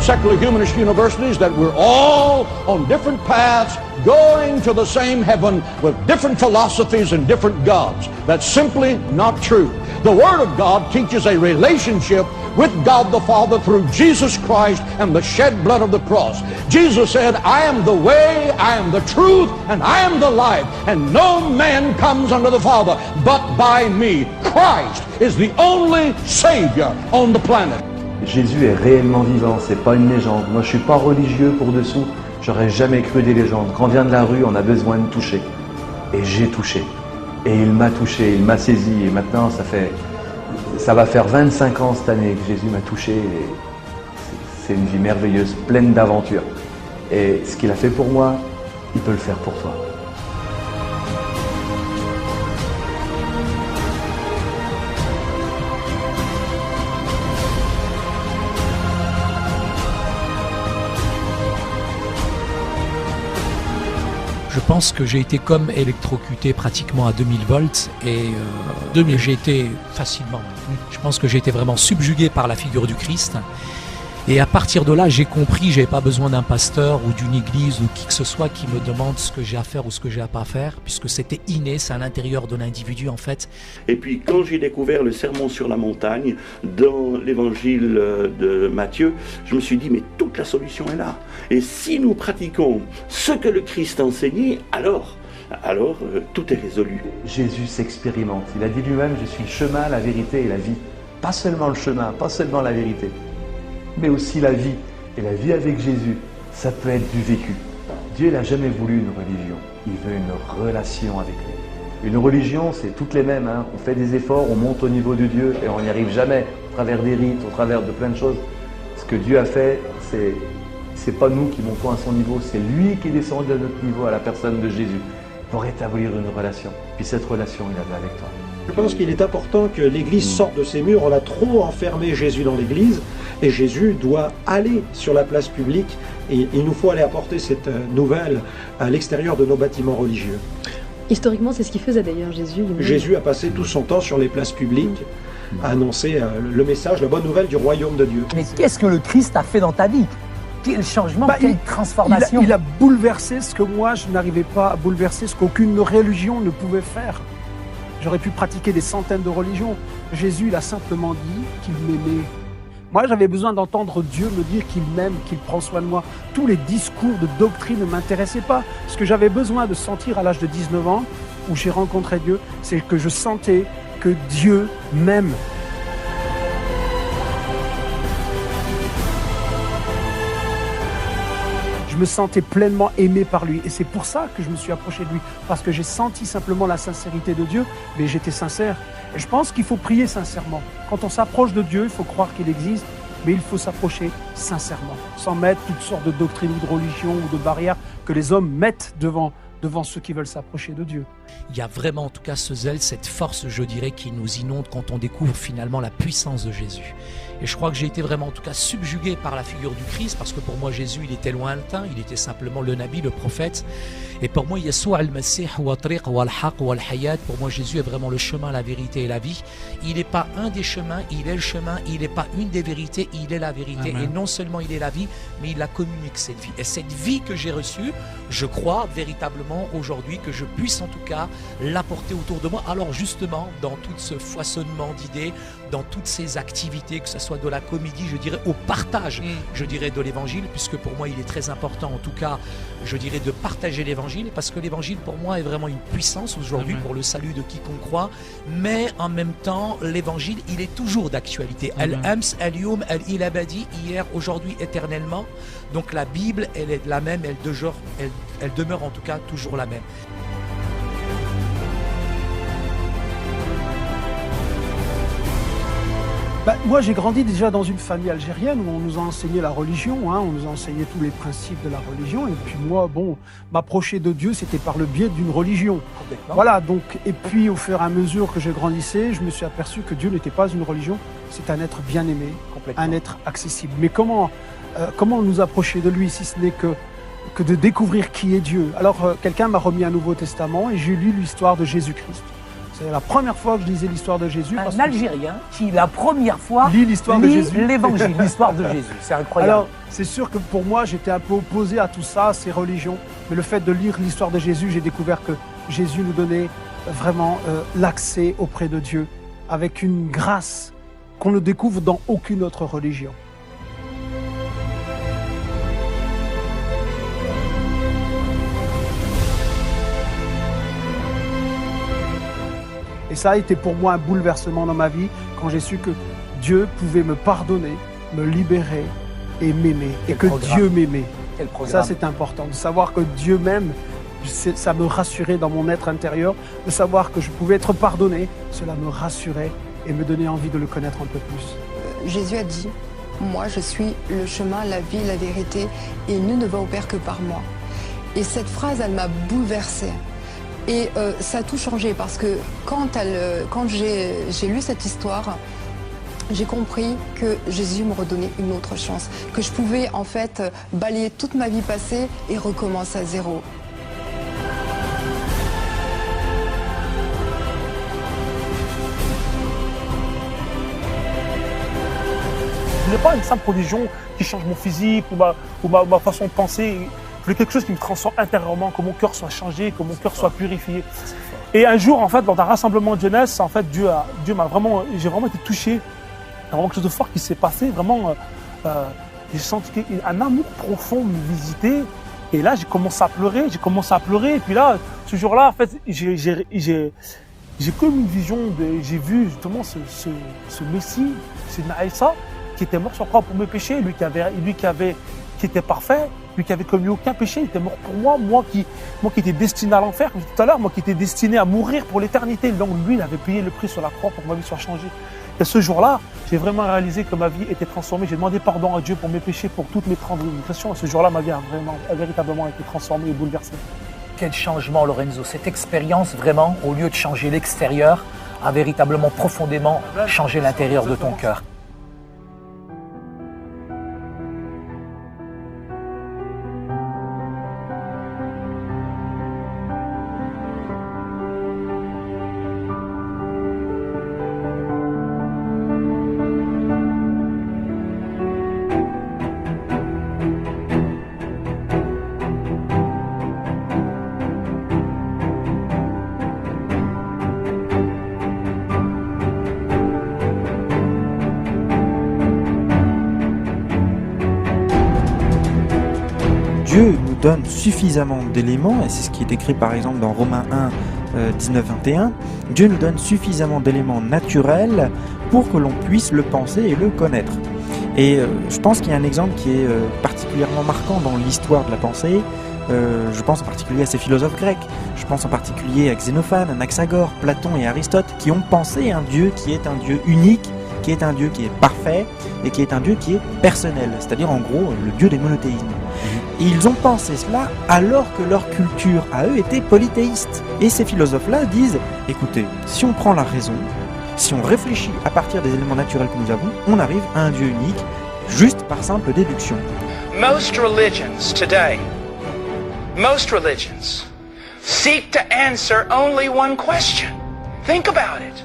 secular humanist universities that we're all on different paths going to the same heaven with different philosophies and different gods. That's simply not true. The Word of God teaches a relationship with God the Father through Jesus Christ and the shed blood of the cross. Jesus said, I am the way, I am the truth, and I am the life, and no man comes unto the Father but by me. Christ is the only Savior on the planet. Jésus est réellement vivant, c'est pas une légende. Moi je suis pas religieux pour dessous, j'aurais jamais cru des légendes. Quand on vient de la rue, on a besoin de toucher. Et j'ai touché. Et il m'a touché, il m'a saisi, et maintenant ça va faire 25 ans cette année que Jésus m'a touché, et c'est une vie merveilleuse, pleine d'aventures. Et ce qu'il a fait pour moi, il peut le faire pour toi. Je pense que j'ai été comme électrocuté pratiquement à 2000 volts et j'ai été facilement, je pense que j'ai été vraiment subjugué par la figure du Christ. Et à partir de là, j'ai compris, j'avais pas besoin d'un pasteur ou d'une église ou qui que ce soit qui me demande ce que j'ai à faire ou ce que j'ai à pas faire, puisque c'était inné, c'est à l'intérieur de l'individu en fait. Et puis quand j'ai découvert le sermon sur la montagne dans l'évangile de Matthieu, je me suis dit mais toute la solution est là. Et si nous pratiquons ce que le Christ a enseigné, alors tout est résolu. Jésus s'expérimente, il a dit lui-même, je suis le chemin, la vérité et la vie. Pas seulement le chemin, pas seulement la vérité, mais aussi la vie. Et la vie avec Jésus, ça peut être du vécu. Dieu n'a jamais voulu une religion, il veut une relation avec lui. Une religion, c'est toutes les mêmes, hein. On fait des efforts, on monte au niveau de Dieu et on n'y arrive jamais, au travers des rites, au travers de plein de choses. Ce que Dieu a fait, c'est pas nous qui montons à son niveau, c'est lui qui est descendu à notre niveau, à la personne de Jésus, pour établir une relation. Puis cette relation, il avait avec toi. Je pense qu'il est important que l'Église sorte de ses murs. On a trop enfermé Jésus dans l'Église et Jésus doit aller sur la place publique et il nous faut aller apporter cette nouvelle à l'extérieur de nos bâtiments religieux. Historiquement, c'est ce qu'il faisait d'ailleurs, Jésus. Jésus a passé tout son temps sur les places publiques à annoncer le message, la bonne nouvelle du royaume de Dieu. Mais qu'est-ce que le Christ a fait dans ta vie ? Quel changement, quelle transformation. Il a bouleversé ce que moi je n'arrivais pas à bouleverser, ce qu'aucune religion ne pouvait faire. J'aurais pu pratiquer des centaines de religions. Jésus, il a simplement dit qu'il m'aimait. Moi, j'avais besoin d'entendre Dieu me dire qu'il m'aime, qu'il prend soin de moi. Tous les discours de doctrine ne m'intéressaient pas. Ce que j'avais besoin de sentir à l'âge de 19 ans, où j'ai rencontré Dieu, c'est que je sentais que Dieu m'aime. Je me sentais pleinement aimé par lui et c'est pour ça que je me suis approché de lui, parce que j'ai senti simplement la sincérité de Dieu, mais j'étais sincère. Et je pense qu'il faut prier sincèrement. Quand on s'approche de Dieu, il faut croire qu'il existe, mais il faut s'approcher sincèrement, sans mettre toutes sortes de doctrines ou de religions ou de barrières que les hommes mettent devant ceux qui veulent s'approcher de Dieu. Il y a vraiment en tout cas ce zèle, cette force, je dirais, qui nous inonde quand on découvre finalement la puissance de Jésus. Et je crois que j'ai été vraiment en tout cas subjugué par la figure du Christ, parce que pour moi Jésus il était lointain, il était simplement le Nabi, le prophète. Et pour moi Yeshua al-Masih wa triq wa al-haq wa al-hayat, pour moi Jésus est vraiment le chemin, la vérité et la vie. Il n'est pas un des chemins, il est le chemin, il n'est pas une des vérités, il est la vérité. Amen. Et non seulement il est la vie, mais il la communique cette vie. Et cette vie que j'ai reçue, je crois véritablement aujourd'hui que je puisse en tout cas l'apporter autour de moi. Alors justement, dans tout ce foisonnement d'idées, dans toutes ces activités, que ce soit de la comédie, je dirais, au partage, je dirais, de l'évangile, puisque pour moi il est très important en tout cas, je dirais, de partager l'évangile, parce que l'évangile pour moi est vraiment une puissance aujourd'hui pour le salut de quiconque croit, mais en même temps l'évangile il est toujours d'actualité. Al-Ams, Al-Yum, Al-Ilabadi, hier, aujourd'hui, éternellement. Donc la Bible elle est la même, elle demeure en tout cas toujours la même. Moi, j'ai grandi déjà dans une famille algérienne où on nous a enseigné la religion, hein, on nous a enseigné tous les principes de la religion. Et puis moi, m'approcher de Dieu, c'était par le biais d'une religion. Voilà, donc, et puis au fur et à mesure que je grandissais, je me suis aperçu que Dieu n'était pas une religion, c'est un être bien-aimé, un être accessible. Mais comment nous approcher de lui si ce n'est que de découvrir qui est Dieu? Alors, quelqu'un m'a remis un Nouveau Testament et j'ai lu l'histoire de Jésus-Christ. C'est la première fois que je lisais l'histoire de Jésus. Un Algérien qui, la première fois, lit l'histoire de Jésus. L'évangile, l'histoire de Jésus. C'est incroyable. Alors, c'est sûr que pour moi, j'étais un peu opposé à tout ça, à ces religions. Mais le fait de lire l'histoire de Jésus, j'ai découvert que Jésus nous donnait vraiment l'accès auprès de Dieu avec une grâce qu'on ne découvre dans aucune autre religion. Et ça a été pour moi un bouleversement dans ma vie quand j'ai su que Dieu pouvait me pardonner, me libérer et m'aimer. Et que Dieu m'aimait. Ça, c'est important. De savoir que Dieu m'aime, ça me rassurait dans mon être intérieur. De savoir que je pouvais être pardonné, cela me rassurait et me donnait envie de le connaître un peu plus. Jésus a dit, moi je suis le chemin, la vie, la vérité, et nul ne va au Père que par moi. Et cette phrase, elle m'a bouleversée. Et ça a tout changé parce que quand j'ai lu cette histoire, j'ai compris que Jésus me redonnait une autre chance, que je pouvais en fait balayer toute ma vie passée et recommencer à zéro. Je ne voulais pas une simple religion qui change mon physique ou ma façon de penser. Je voulais quelque chose qui me transforme intérieurement, que mon cœur soit changé, que mon cœur soit purifié. Et un jour, en fait, dans un rassemblement de jeunesse, en fait, Dieu m'a vraiment, j'ai vraiment été touché. Il y a vraiment quelque chose de fort qui s'est passé. Vraiment, j'ai senti un amour profond me visiter. Et là, j'ai commencé à pleurer. Et puis là, ce jour-là, en fait, j'ai comme une vision j'ai vu justement ce Messie, c'est Naïssa, qui était mort sur la croix pour mes péchés, lui qui était parfait. Lui qui avait commis aucun péché, il était mort pour moi qui étais destiné à l'enfer, comme tout à l'heure, moi qui étais destiné à mourir pour l'éternité. Donc lui, il avait payé le prix sur la croix pour que ma vie soit changée. Et ce jour-là, j'ai vraiment réalisé que ma vie était transformée. J'ai demandé pardon à Dieu pour mes péchés, pour toutes mes transgressions. Et ce jour-là, ma vie a véritablement été transformée et bouleversée. Quel changement, Lorenzo. Cette expérience, vraiment, au lieu de changer l'extérieur, a véritablement profondément changé l'intérieur de ton cœur. Dieu nous donne suffisamment d'éléments, et c'est ce qui est écrit par exemple dans Romains 1, 19-21, Dieu nous donne suffisamment d'éléments naturels pour que l'on puisse le penser et le connaître. Et je pense qu'il y a un exemple qui est particulièrement marquant dans l'histoire de la pensée. Je pense en particulier à ces philosophes grecs, je pense en particulier à Xénophane, Anaxagore, Platon et Aristote, qui ont pensé un Dieu qui est un Dieu unique, qui est un Dieu qui est parfait et qui est un Dieu qui est personnel, c'est-à-dire en gros le Dieu des monothéismes. Et ils ont pensé cela alors que leur culture à eux était polythéiste. Et ces philosophes-là disent, écoutez, si on prend la raison, si on réfléchit à partir des éléments naturels que nous avons, on arrive à un Dieu unique, juste par simple déduction. Most religions today, seek to answer only one question. Think about it.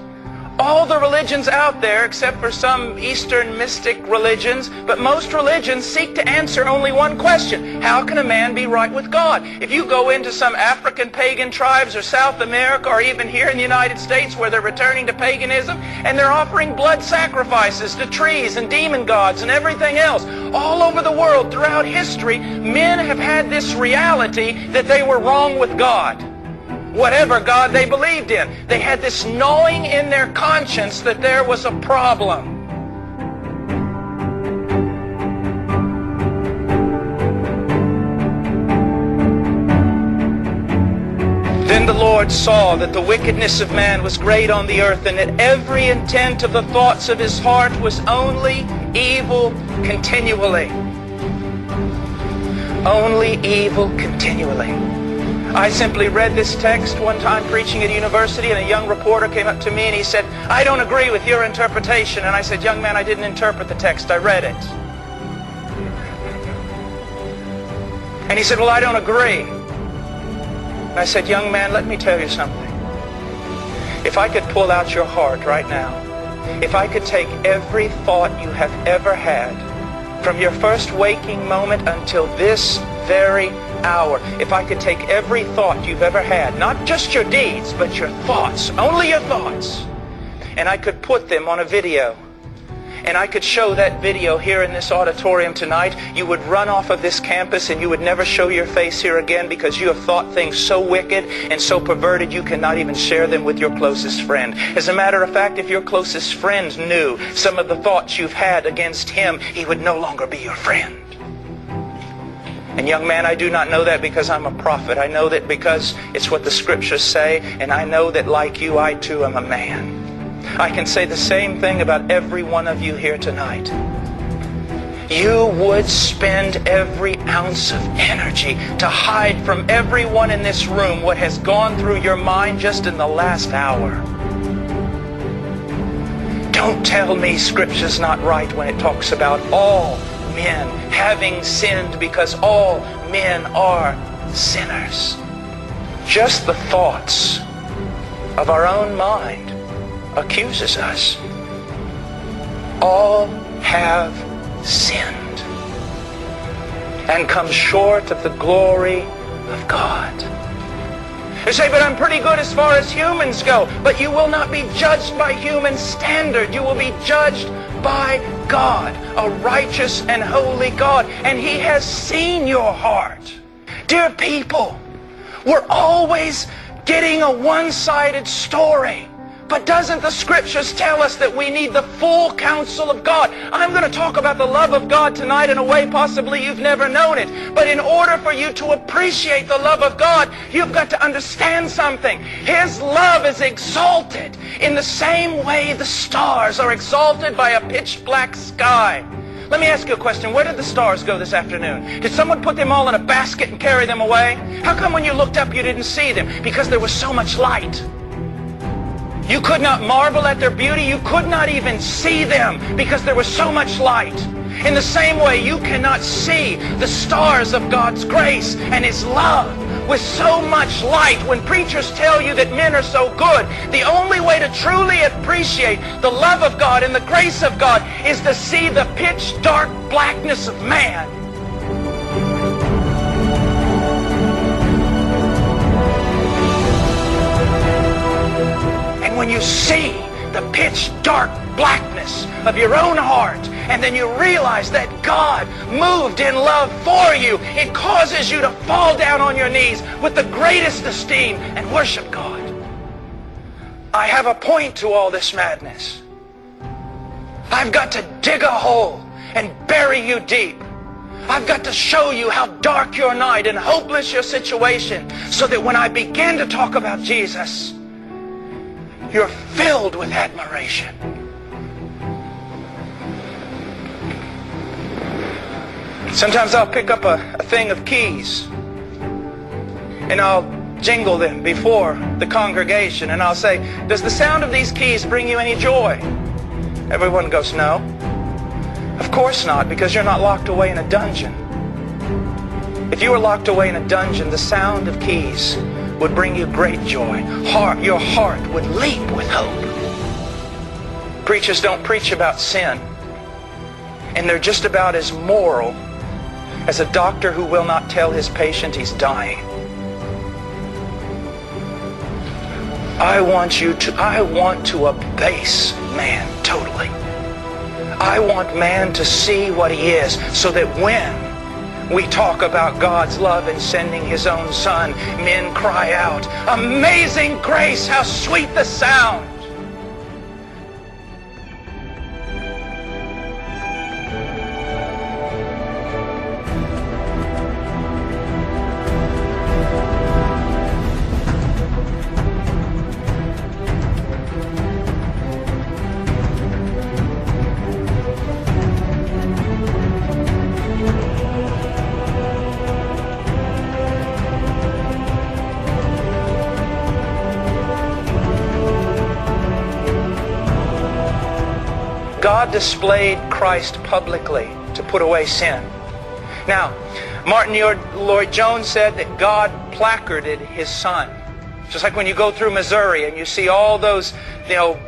All the religions out there, except for some Eastern mystic religions, but most religions seek to answer only one question. How can a man be right with God? If you go into some African pagan tribes or South America or even here in the United States where they're returning to paganism and they're offering blood sacrifices to trees and demon gods and everything else. All over the world throughout history, men have had this reality that they were wrong with God. Whatever God they believed in. They had this gnawing in their conscience that there was a problem. Then the Lord saw that the wickedness of man was great on the earth, and that every intent of the thoughts of his heart was only evil continually. Only evil continually. I simply read this text one time preaching at a university, and a young reporter came up to me and he said, I don't agree with your interpretation. And I said, young man, I didn't interpret the text, I read it. And he said, well, I don't agree. And I said, young man, let me tell you something. If I could pull out your heart right now, if I could take every thought you have ever had, from your first waking moment until this very hour, if I could take every thought you've ever had, not just your deeds, but your thoughts, only your thoughts, and I could put them on a video, and I could show that video here in this auditorium tonight, you would run off of this campus and you would never show your face here again because you have thought things so wicked and so perverted you cannot even share them with your closest friend. As a matter of fact, if your closest friend knew some of the thoughts you've had against him, he would no longer be your friend. And young man, I do not know that because I'm a prophet. I know that because it's what the scriptures say, and I know that like you, I too am a man. I can say the same thing about every one of you here tonight. You would spend every ounce of energy to hide from everyone in this room what has gone through your mind just in the last hour. Don't tell me Scripture's not right when it talks about all men having sinned, because all men are sinners. Just the thoughts of our own mind accuses us. All have sinned and come short of the glory of God. You say, but I'm pretty good as far as humans go. But you will not be judged by human standard. You will be judged by God, a righteous and holy God. And He has seen your heart. Dear people, we're always getting a one-sided story. But doesn't the Scriptures tell us that we need the full counsel of God? I'm going to talk about the love of God tonight in a way possibly you've never known it. But in order for you to appreciate the love of God, you've got to understand something. His love is exalted in the same way the stars are exalted by a pitch black sky. Let me ask you a question. Where did the stars go this afternoon? Did someone put them all in a basket and carry them away? How come when you looked up you didn't see them? Because there was so much light. You could not marvel at their beauty. You could not even see them because there was so much light. In the same way, you cannot see the stars of God's grace and His love with so much light. When preachers tell you that men are so good, the only way to truly appreciate the love of God and the grace of God is to see the pitch dark blackness of man. When you see the pitch dark blackness of your own heart, and then you realize that God moved in love for you, it causes you to fall down on your knees with the greatest esteem and worship God. I have a point to all this madness. I've got to dig a hole and bury you deep. I've got to show you how dark your night and hopeless your situation, so that when I begin to talk about Jesus, you're filled with admiration. Sometimes I'll pick up a thing of keys and I'll jingle them before the congregation and I'll say, does the sound of these keys bring you any joy? Everyone goes, no. Of course not, because you're not locked away in a dungeon. If you were locked away in a dungeon, the sound of keys would bring you great joy. Your heart would leap with hope. Preachers don't preach about sin, and they're just about as moral as a doctor who will not tell his patient he's dying. I want to abase man totally. I want man to see what he is, so that when we talk about God's love in sending His own Son, men cry out, "Amazing grace, how sweet the sound!" God displayed Christ publicly to put away sin. Now, Martin Lloyd-Jones said that God placarded His Son Just like when you go through Missouri and you see all those,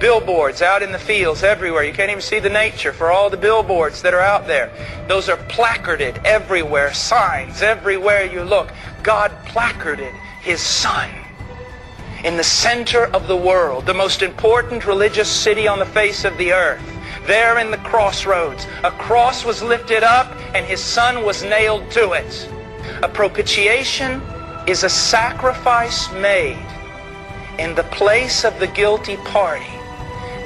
billboards out in the fields everywhere. You can't even see the nature for all the billboards that are out there. Those are placarded everywhere, signs everywhere you look. God placarded His Son in the center of the world, the most important religious city on the face of the earth. There in the crossroads, a cross was lifted up and His Son was nailed to it. A propitiation is a sacrifice made in the place of the guilty party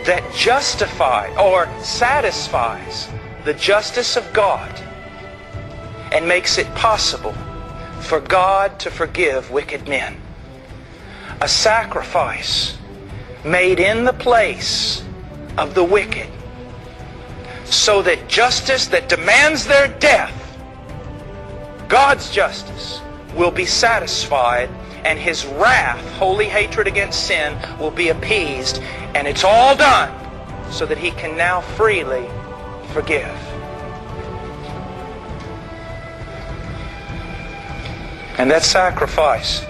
that justifies or satisfies the justice of God and makes it possible for God to forgive wicked men. A sacrifice made in the place of the wicked so that justice that demands their death, God's justice, will be satisfied and His wrath, holy hatred against sin, will be appeased. And it's all done so that He can now freely forgive. And that sacrifice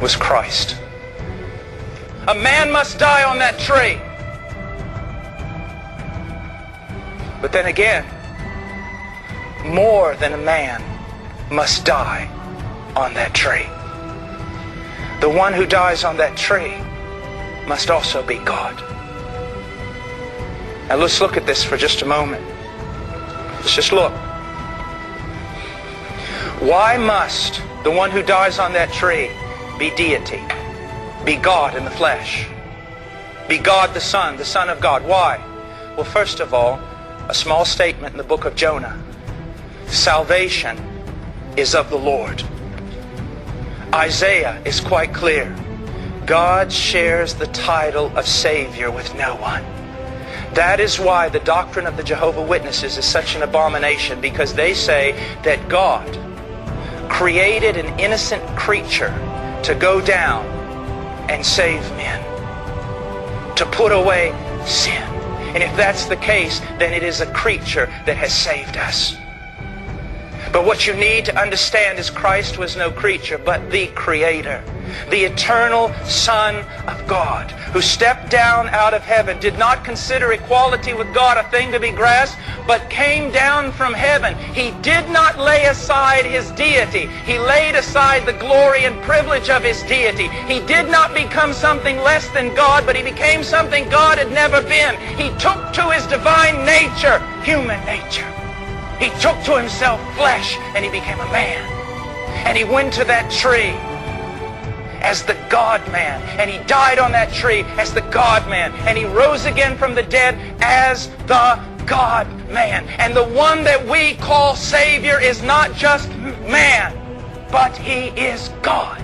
was Christ. A man must die on that tree. But then again, more than a man must die on that tree. The one who dies on that tree must also be God. Now let's look at this for just a moment. Let's just look. Why must the one who dies on that tree be deity? Be God in the flesh? Be God the Son of God? Why? Well, first of all, a small statement in the book of Jonah. Salvation is of the Lord. Isaiah is quite clear. God shares the title of Savior with no one. That is why the doctrine of the Jehovah's Witnesses is such an abomination, because they say that God created an innocent creature to go down and save men, to put away sin. And if that's the case, then it is a creature that has saved us. But what you need to understand is Christ was no creature, but the Creator, the eternal Son of God, who stepped down out of heaven, did not consider equality with God a thing to be grasped, but came down from heaven. He did not lay aside His deity. He laid aside the glory and privilege of His deity. He did not become something less than God, but He became something God had never been. He took to His divine nature, human nature. He took to Himself flesh and He became a man. And He went to that tree as the God-man. And He died on that tree as the God-man. And He rose again from the dead as the God-man. And the one that we call Savior is not just man, but He is God.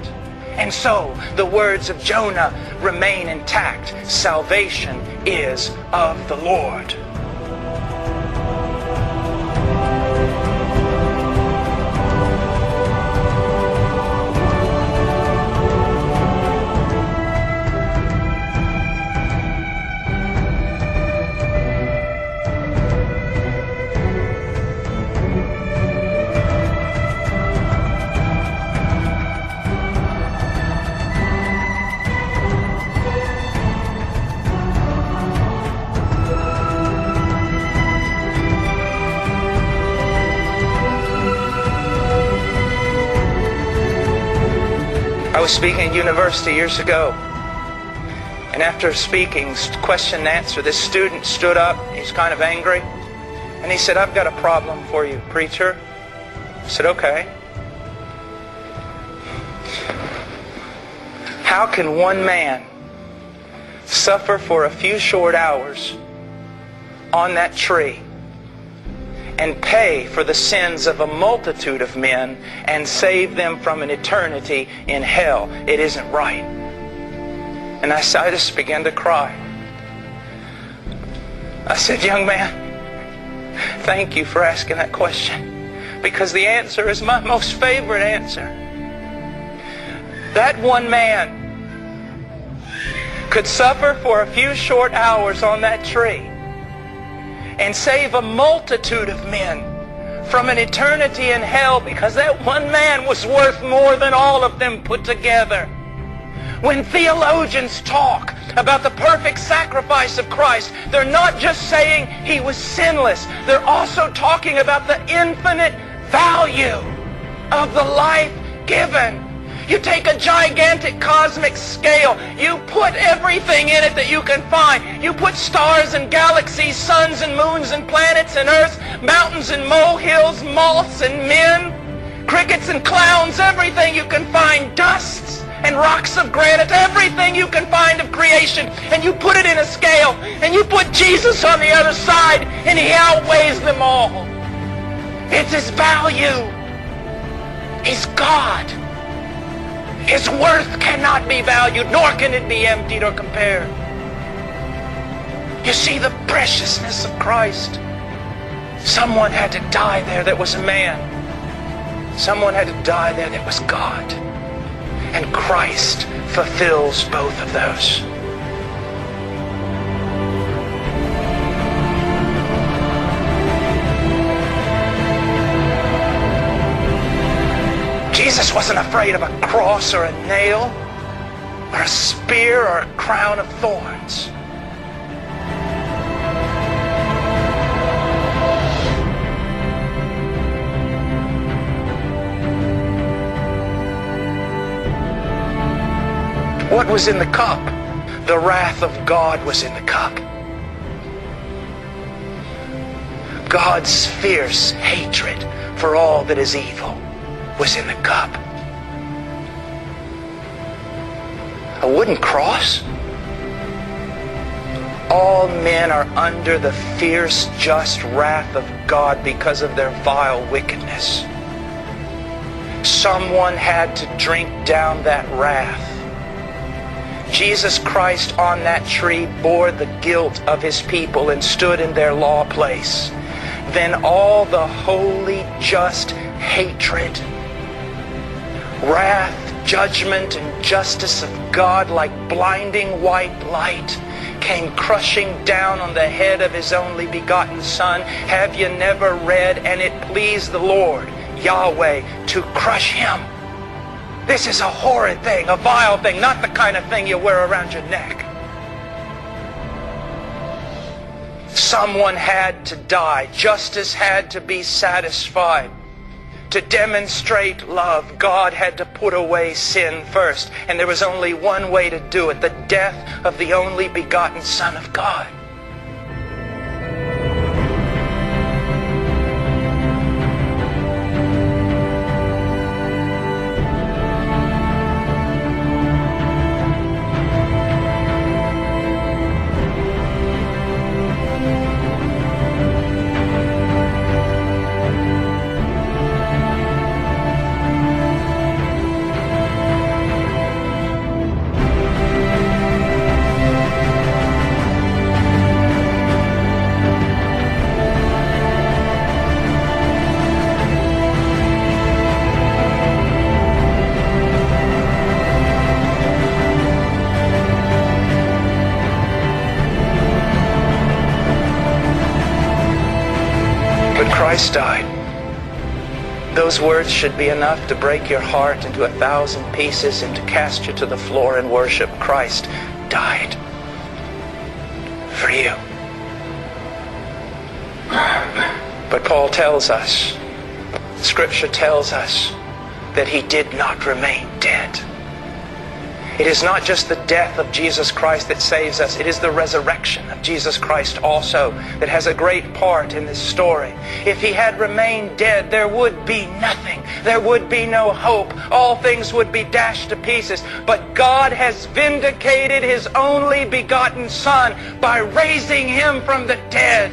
And so the words of Jonah remain intact. Salvation is of the Lord. I was speaking at university years ago, and after speaking, question and answer, this student stood up. He's kind of angry, and he said, "I've got a problem for you, preacher." I said, "Okay. How can one man suffer for a few short hours on that tree and pay for the sins of a multitude of men and save them from an eternity in hell? It isn't right." And I just began to cry. I said, "Young man, thank you for asking that question, because the answer is my most favorite answer. That one man could suffer for a few short hours on that tree and save a multitude of men from an eternity in hell, because that one man was worth more than all of them put together. When theologians talk about the perfect sacrifice of Christ, they're not just saying he was sinless. They're also talking about the infinite value of the life given. You take a gigantic cosmic scale, you put everything in it that you can find. You put stars and galaxies, suns and moons and planets and earths, mountains and molehills, moths and men, crickets and clowns, everything you can find, dusts and rocks of granite, everything you can find of creation, and you put it in a scale, and you put Jesus on the other side, and he outweighs them all. It's his value. He's God. His worth cannot be valued, nor can it be emptied or compared. You see the preciousness of Christ. Someone had to die there that was a man. Someone had to die there that was God. And Christ fulfills both of those. Jesus wasn't afraid of a cross or a nail or a spear or a crown of thorns. What was in the cup? The wrath of God was in the cup. God's fierce hatred for all that is evil was in the cup. A wooden cross? All men are under the fierce, just wrath of God because of their vile wickedness. Someone had to drink down that wrath. Jesus Christ on that tree bore the guilt of his people and stood in their law place. Then all the holy, just hatred, wrath, judgment, and justice of God like blinding white light came crushing down on the head of his only begotten Son. Have you never read, and it pleased the Lord, Yahweh, to crush him? This is a horrid thing, a vile thing, not the kind of thing you wear around your neck. Someone had to die. Justice had to be satisfied. To demonstrate love, God had to put away sin first. And there was only one way to do it, the death of the only begotten Son of God. Christ died. Those words should be enough to break your heart into 1,000 pieces and to cast you to the floor in worship. Christ died for you. But Paul tells us, Scripture tells us, that he did not remain dead. It is not just the death of Jesus Christ that saves us. It is the resurrection of Jesus Christ also that has a great part in this story. If he had remained dead, there would be nothing. There would be no hope. All things would be dashed to pieces. But God has vindicated his only begotten Son by raising him from the dead.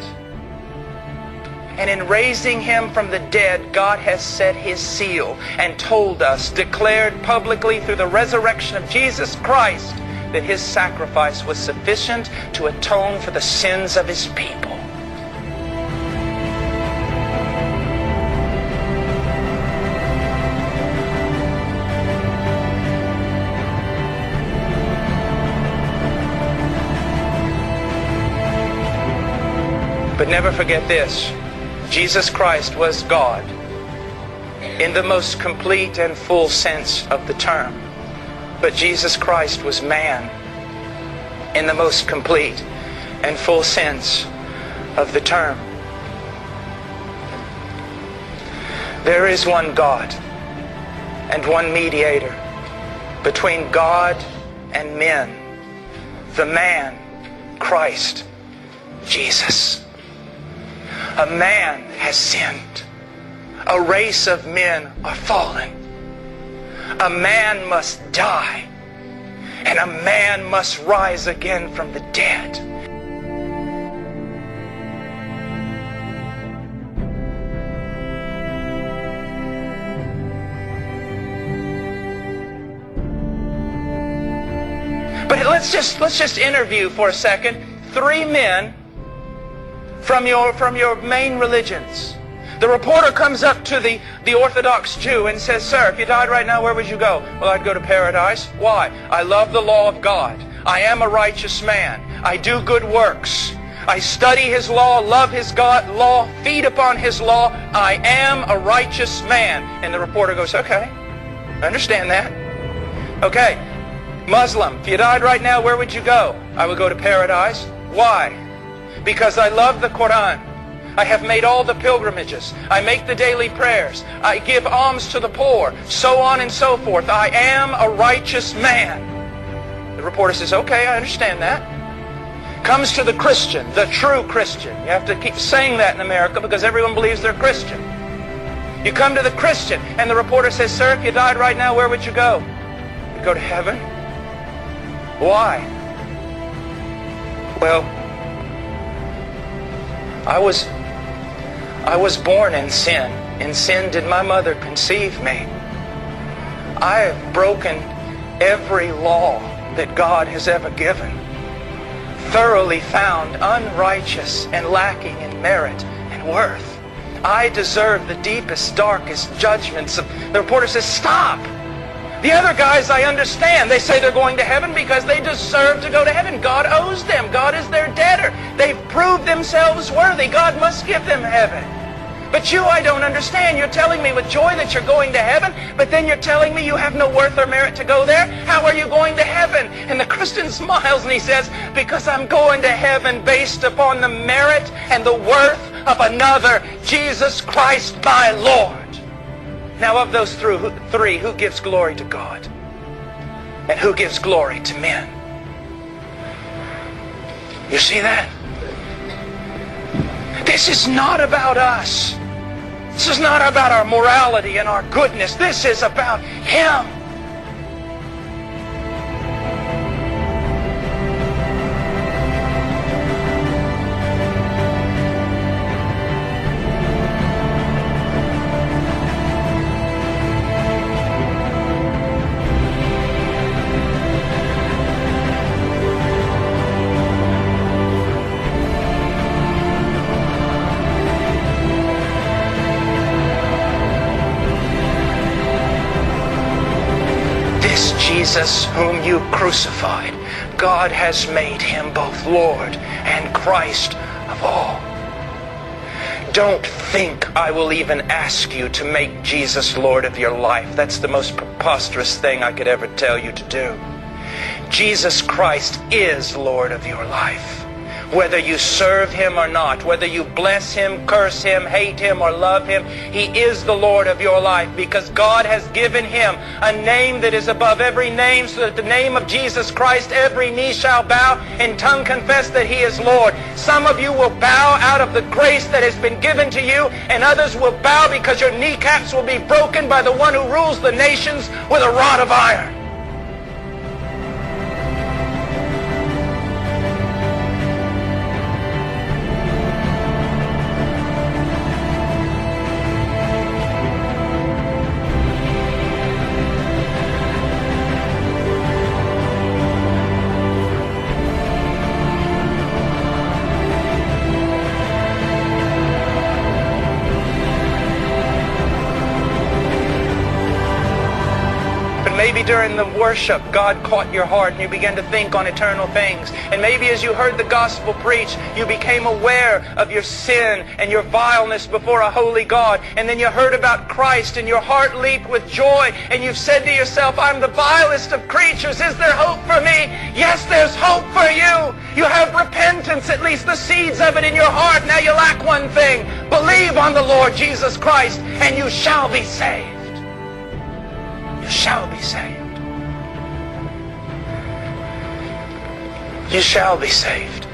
And in raising him from the dead, God has set his seal and told us, declared publicly through the resurrection of Jesus Christ, that his sacrifice was sufficient to atone for the sins of his people. But never forget this. Jesus Christ was God in the most complete and full sense of the term. But Jesus Christ was man in the most complete and full sense of the term. There is one God and one mediator between God and men, the man, Christ Jesus. A man has sinned. A race of men are fallen. A man must die, and a man must rise again from the dead. But let's just interview for a second 3 men from your main religions. The reporter comes up to the Orthodox Jew and says, "Sir, if you died right now, where would you go?" "Well, I'd go to paradise." "Why?" "I love the law of God. I am a righteous man. I do good works. I study His law, love His law, feed upon His law. I am a righteous man." And the reporter goes, "Okay, I understand that." "Okay, Muslim, if you died right now, where would you go?" "I would go to paradise." "Why?" "Because I love the Quran. I have made all the pilgrimages. I make the daily prayers. I give alms to the poor, so on and so forth. I am a righteous man." The reporter says, "Okay, I understand that." Comes to the Christian, the true Christian. You have to keep saying that in America because everyone believes they're Christian. You come to the Christian, and the reporter says, "Sir, if you died right now, where would you go?" "You'd go to heaven." "Why?" "Well, I was born in sin. In sin did my mother conceive me. I have broken every law that God has ever given. Thoroughly found unrighteous and lacking in merit and worth. I deserve the deepest, darkest judgments of..." The reporter says, "Stop! The other guys, I understand. They say they're going to heaven because they deserve to go to heaven. God owes them. God is their debtor. They've proved themselves worthy. God must give them heaven. But you, I don't understand. You're telling me with joy that you're going to heaven, but then you're telling me you have no worth or merit to go there? How are you going to heaven?" And the Christian smiles and he says, "Because I'm going to heaven based upon the merit and the worth of another, Jesus Christ my Lord." Now of those three, who gives glory to God? And who gives glory to men? You see that? This is not about us. This is not about our morality and our goodness. This is about Him. Jesus, whom you crucified, God has made Him both Lord and Christ of all. Don't think I will even ask you to make Jesus Lord of your life. That's the most preposterous thing I could ever tell you to do. Jesus Christ is Lord of your life. Whether you serve Him or not, whether you bless Him, curse Him, hate Him, or love Him, He is the Lord of your life because God has given Him a name that is above every name, so that the name of Jesus Christ every knee shall bow and tongue confess that He is Lord. Some of you will bow out of the grace that has been given to you, and others will bow because your kneecaps will be broken by the one who rules the nations with a rod of iron. during the worship, God caught your heart and you began to think on eternal things. And maybe as you heard the gospel preached, you became aware of your sin and your vileness before a holy God. And then you heard about Christ and your heart leaped with joy. And you've said to yourself, I'm the vilest of creatures. Is there hope for me? Yes, there's hope for you. You have repentance, at least the seeds of it in your heart. Now you lack one thing. Believe on the Lord Jesus Christ and you shall be saved. You shall be saved. You shall be saved.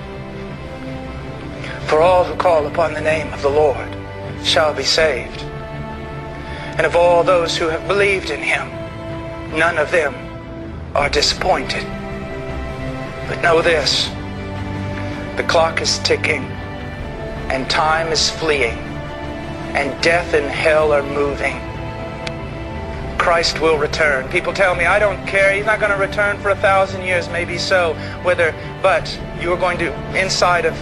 For all who call upon the name of the Lord shall be saved. And of all those who have believed in him, none of them are disappointed. But know this, the clock is ticking, and time is fleeing, and death and hell are moving. Christ will return. People tell me, I don't care, he's not going to return for 1,000 years, maybe so, but you're going to, inside of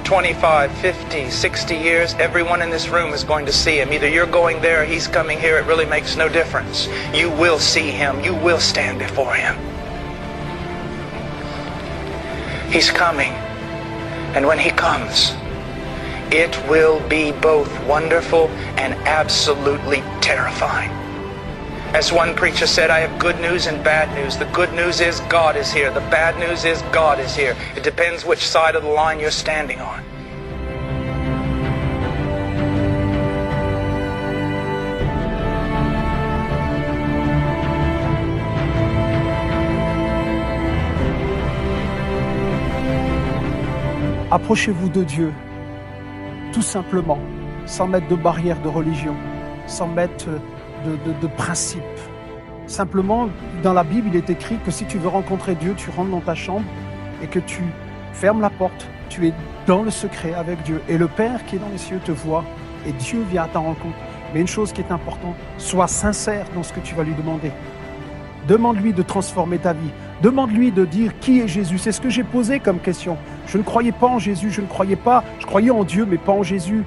25, 50, 60 years, everyone in this room is going to see him. Either you're going there or he's coming here, it really makes no difference. You will see him, you will stand before him. He's coming, and when he comes, it will be both wonderful and absolutely terrifying. As one preacher said, I have good news and bad news. The good news is God is here. The bad news is God is here. It depends which side of the line you're standing on. Approchez-vous de Dieu, tout simplement, sans mettre de barrière de religion, sans mettre de principe. Simplement, dans la Bible, il est écrit que si tu veux rencontrer Dieu, tu rentres dans ta chambre et que tu fermes la porte, tu es dans le secret avec Dieu. Et le Père qui est dans les cieux te voit et Dieu vient à ta rencontre. Mais une chose qui est importante, sois sincère dans ce que tu vas lui demander. Demande-lui de transformer ta vie. Demande-lui de dire qui est Jésus. C'est ce que j'ai posé comme question. Je ne croyais pas en Jésus, je croyais en Dieu, mais pas en Jésus.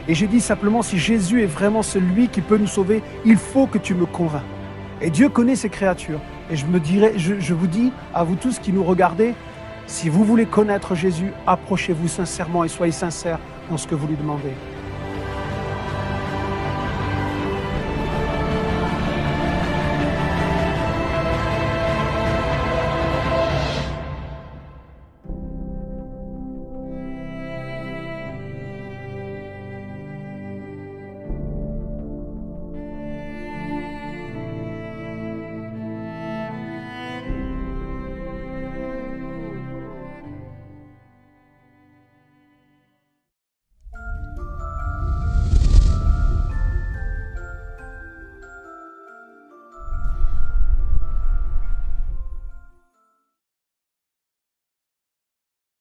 Et j'ai dit simplement, si Jésus est vraiment celui qui peut nous sauver, il faut que tu me convaincs. Et Dieu connaît ses créatures. Et je vous dis, à vous tous qui nous regardez, si vous voulez connaître Jésus, approchez-vous sincèrement et soyez sincères dans ce que vous lui demandez.